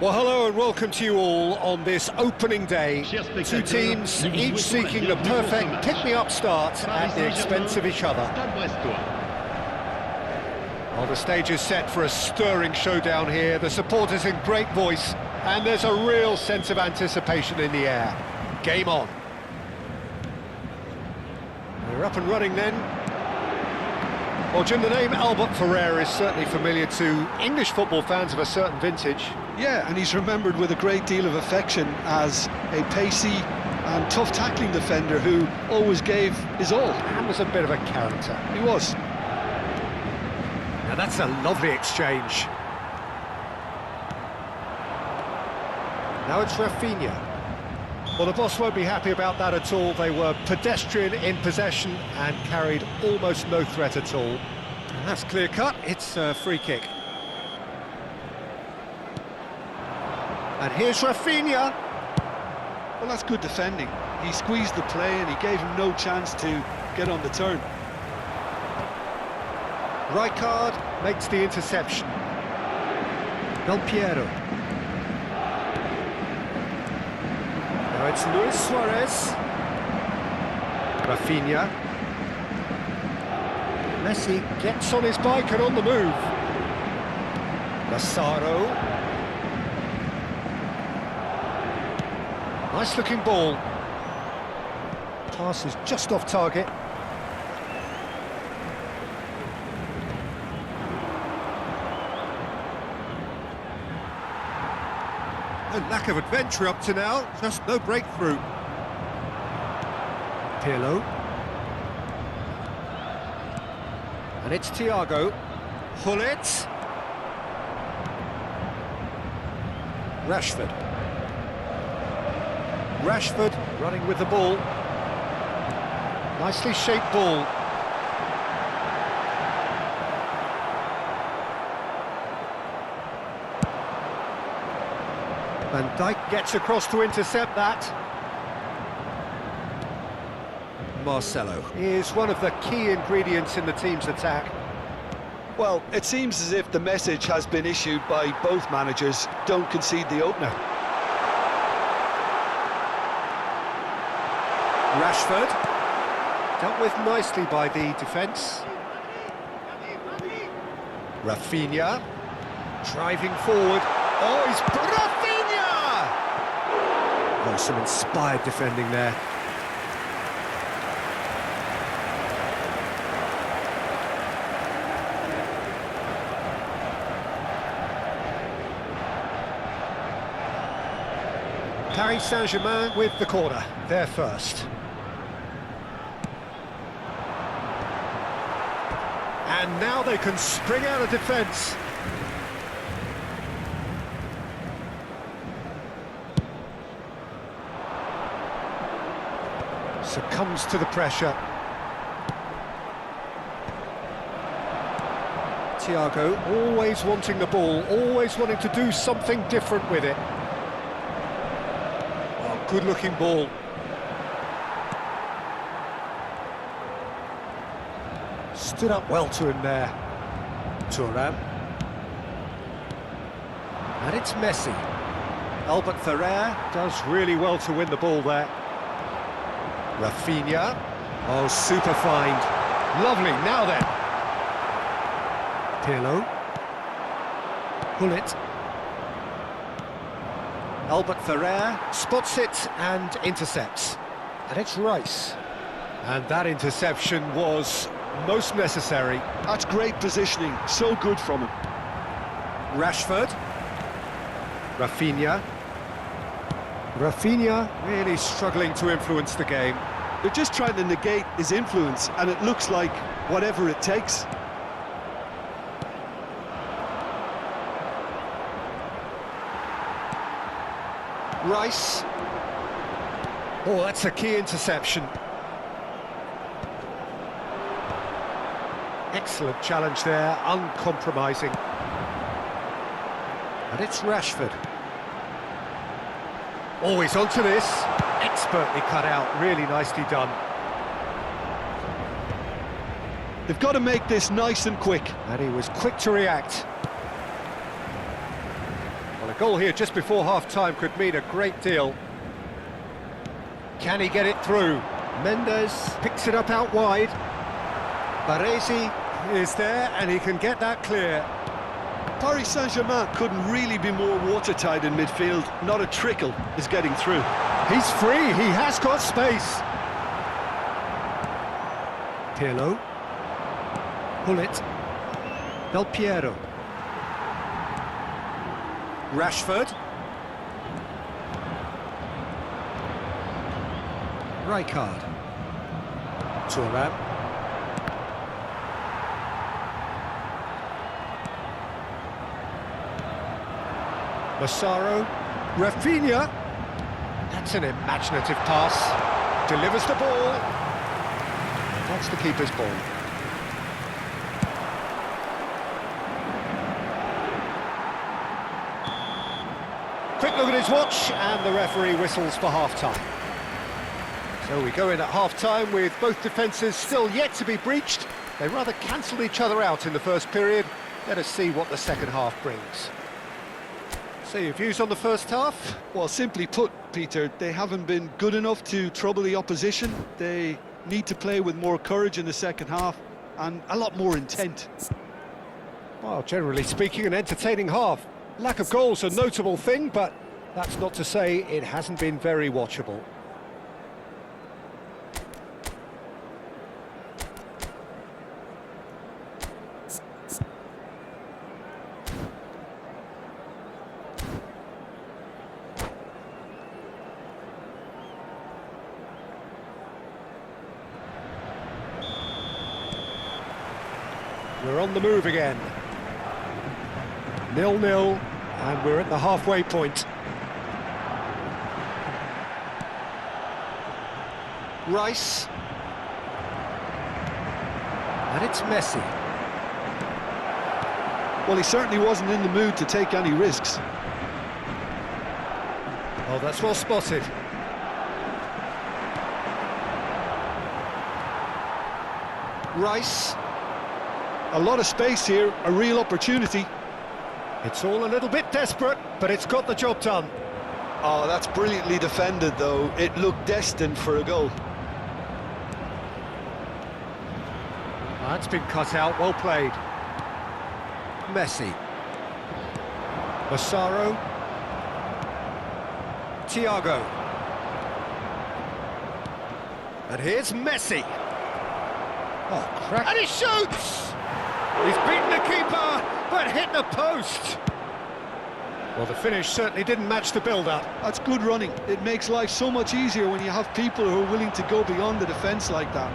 Well, hello and welcome to you all on this opening day. Two teams, each seeking the perfect pick-me-up start at the expense of each other. Well, the stage is set for a stirring showdown here. The supporters in great voice, and there's a real sense of anticipation in the air. Game on. We're up and running then. Well, Jim, the name Albert Ferrer is certainly familiar to English football fans of a certain vintage. Yeah, and he's remembered with a great deal of affection as a pacey and tough tackling defender who always gave his all. And was a bit of a character. He was. Now that's a lovely exchange. Now it's Rafinha. Well, the boss won't be happy about that at all. They were pedestrian in possession and carried almost no threat at all. And that's clear-cut. It's a free kick. And here's Rafinha. Well, that's good defending. He squeezed the play and he gave him no chance to get on the turn. Rijkaard makes the interception. Del Piero. Now it's Luis Suarez. Rafinha. Messi gets on his bike and on the move. Lazaro. Nice looking ball. Pass is just off target. No lack of adventure up to now, just no breakthrough. Pirlo. And it's Thiago. Hullet. Rashford. Rashford running with the ball. Nicely shaped ball. Van Dijk gets across to intercept that. Marcelo is one of the key ingredients in the team's attack. Well, it seems as if the message has been issued by both managers: don't concede the opener. Rashford, dealt with nicely by the defence. Rafinha, driving forward. Oh, he's Rafinha! Oh, some inspired defending there. Paris Saint-Germain with the corner, they're first. And now they can spring out of defence. Succumbs to the pressure. Thiago always wanting the ball, always wanting to do something different with it. Oh, good-looking ball. Stood up well to him there. Thuram. And it's Messi. Albert Ferrer does really well to win the ball there. Rafinha. Oh, super find. Lovely, now then. Pirlo. Hullet. Albert Ferrer spots it and intercepts. And it's Rice. And that interception was most necessary. That's great positioning, so good from him. Rashford. Rafinha. Rafinha really struggling to influence the game. They're just trying to negate his influence, and it looks like whatever it takes. Rice. Oh, that's a key interception. Excellent challenge there, uncompromising. And it's Rashford. Always onto this. Expertly cut out, really nicely done. They've got to make this nice and quick. And he was quick to react. Well, a Goal here just before half-time could mean a great deal. Can he get it through? Mendes picks it up out wide. Baresi is there, and he can get that clear. Paris Saint-Germain couldn't really be more watertight in midfield. Not a trickle is getting through. He's free, he has got space. Pirlo. Hullet. Del Piero. Rashford. Rijkaard. Thuram. Massaro. Rafinha. That's an imaginative pass. Delivers the ball. That's the keeper's ball. Quick look at his watch, and the referee whistles for half-time. So we go in at half-time with both defences still yet to be breached. They rather cancelled each other out in the first period. Let us see what the second half brings. So your views on the first half? Well, simply put, Peter, they haven't been good enough to trouble the opposition. They need to play with more courage in the second half and a lot more intent. Well, generally speaking, an entertaining half. Lack of goals a notable thing, but that's not to say it hasn't been very watchable. We're on the move again. 0-0, and we're at the halfway point. Rice. And it's Messi. Well, he certainly wasn't in the mood to take any risks. Oh, that's well spotted. Rice. A lot of space here, a real opportunity. It's all a little bit desperate, but it's got the job done. Oh, that's brilliantly defended, though. It looked destined for a goal. That's been cut out, well played. Messi. Massaro. Thiago. And here's Messi. Oh, crack. And he shoots! He's beaten the keeper, but hit the post. Well, the finish certainly didn't match the build-up. That's good running. It makes life so much easier when you have people who are willing to go beyond the defence like that.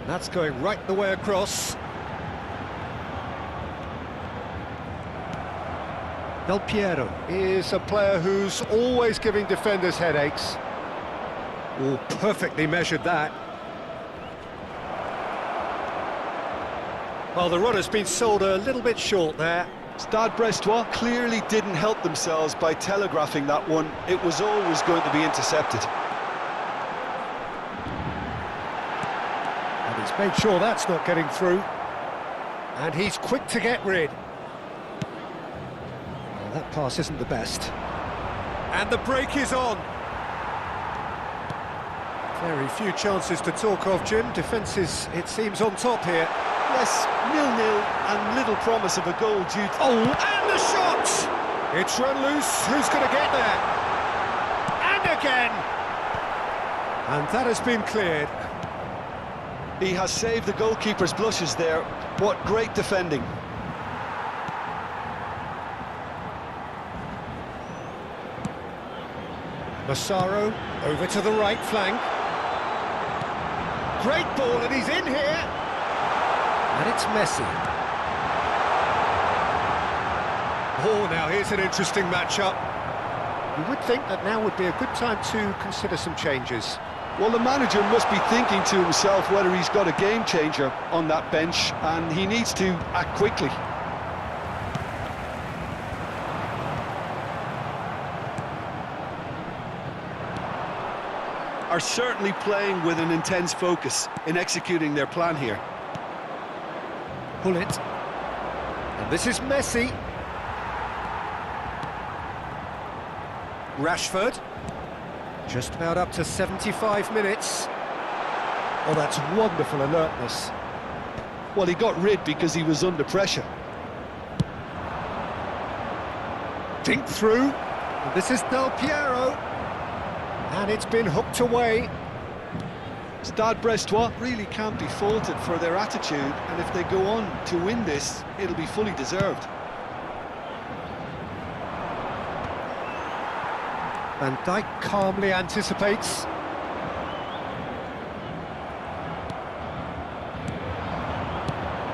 That's going right the way across. Del Piero is a player who's always giving defenders headaches. Oh, perfectly measured that. Well, the runner's been sold a little bit short there. Stade Brestois clearly didn't help themselves by telegraphing that one. It was always going to be intercepted. And he's made sure that's not getting through. And he's quick to get rid. Well, that pass isn't the best. And the break is on. Very few chances to talk of, Jim. Defence is, it seems, on top here. Yes, 0-0 and little promise of a goal due to... Oh, and the shot! It's run loose. Who's going to get there? And again! And that has been cleared. He has saved the goalkeeper's blushes there. What great defending. Massaro over to the right flank. Great ball, and he's in here. And it's Messi. Oh, now here's an interesting matchup. You would think that now would be a good time to consider some changes. Well, the manager must be thinking to himself whether he's got a game changer on that bench, and he needs to act quickly. Are certainly playing with an intense focus in executing their plan here. Pull it. And this is Messi. Rashford. Just about up to 75 minutes. Oh, that's wonderful alertness. Well, he got rid because he was under pressure. Dink through. And this is Del Piero. And it's been hooked away. Stade Brestois really can't be faulted for their attitude, and if they go on to win this, it'll be fully deserved. Van Dijk calmly anticipates.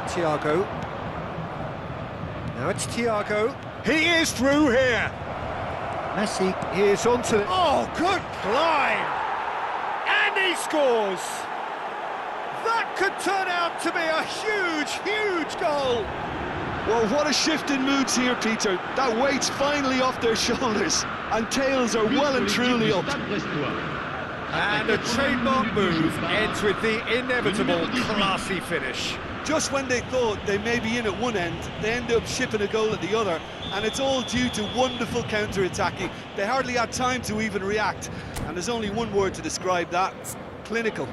Thiago. Now it's Thiago. He is through here. Messi is onto it. Oh, good climb! And he scores! That could turn out to be a huge, huge goal! Well, what a shift in moods here, Peter. That weight's finally off their shoulders, and tails are well and truly up. And a trademark move ends with the inevitable classy finish. Just when they thought they may be in at one end, they end up shipping a goal at the other, and it's all due to wonderful counter-attacking. They hardly had time to even react, and there's only one word to describe that: clinical.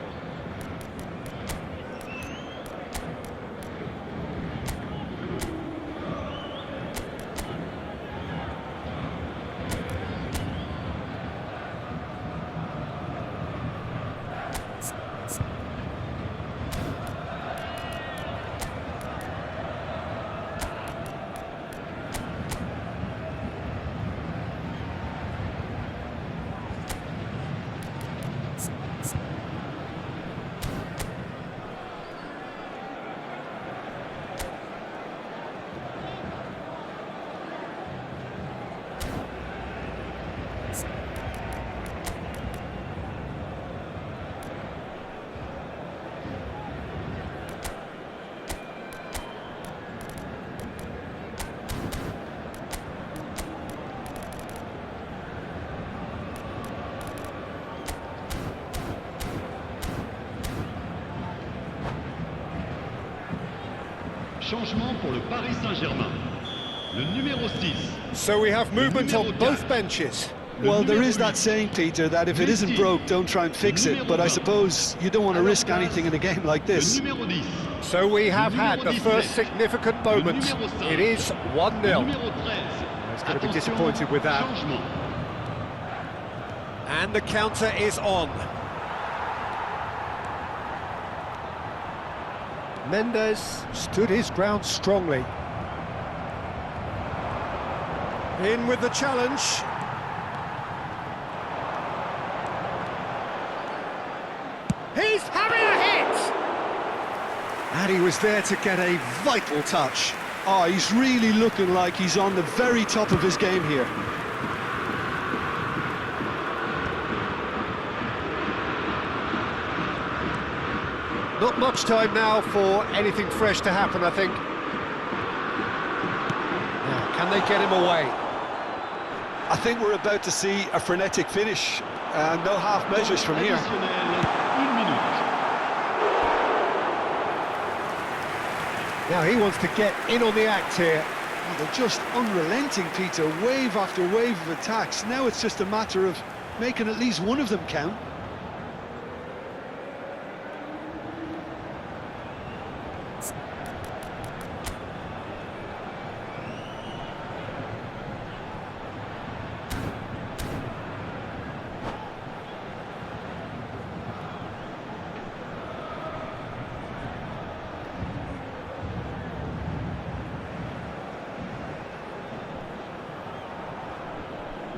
Changement pour le Paris Saint-Germain. Le numéro 6. So we have movement on both benches. Well, there is that saying, Peter, that if it isn't broke, don't try and fix it. But I suppose you don't want to risk anything in a game like this. So we have had the first significant moment. It is 1-0. He's going to be disappointed with that. And the counter is on. Mendes stood his ground strongly. In with the challenge. He's having a hit! And he was there to get a vital touch. Oh, he's really looking like he's on the very top of his game here. Not much time now for anything fresh to happen, I think. Now, can they get him away? I think we're about to see a frenetic finish, and no half measures from here. Now he wants to get in on the act here. Oh, they're just unrelenting, Peter, wave after wave of attacks. Now it's just a matter of making at least one of them count.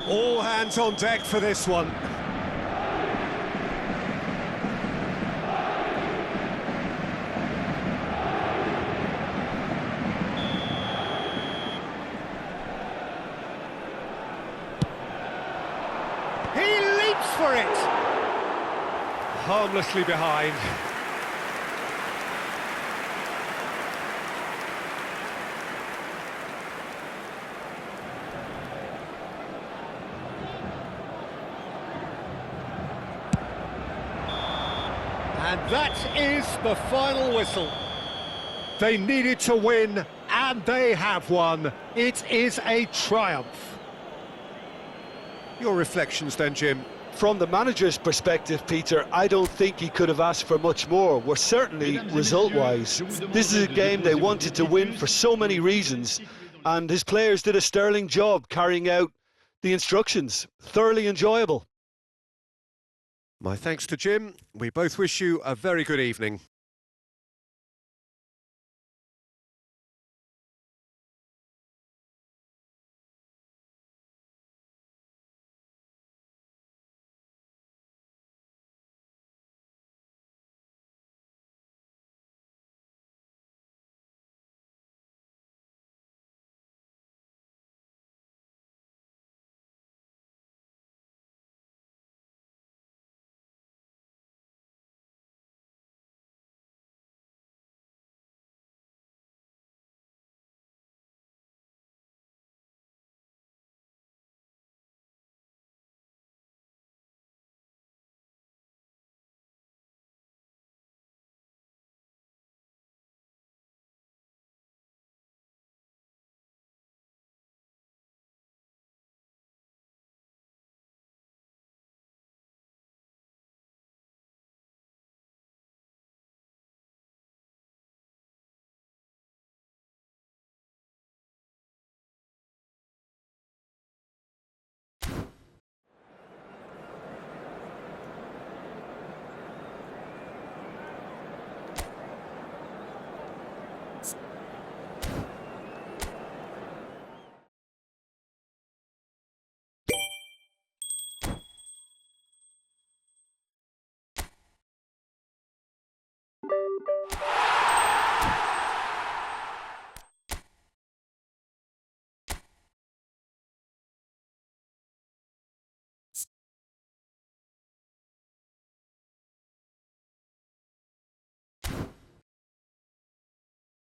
All hands on deck for this one. He leaps for it! Harmlessly behind. And that is the final whistle. They needed to win, and they have won. It is a triumph. Your reflections then, Jim? From the manager's perspective, Peter, I don't think he could have asked for much more. We're certainly result-wise. This is a game they wanted to win for so many reasons, and his players did a sterling job carrying out the instructions. Thoroughly enjoyable. My thanks to Jim. We both wish you a very good evening.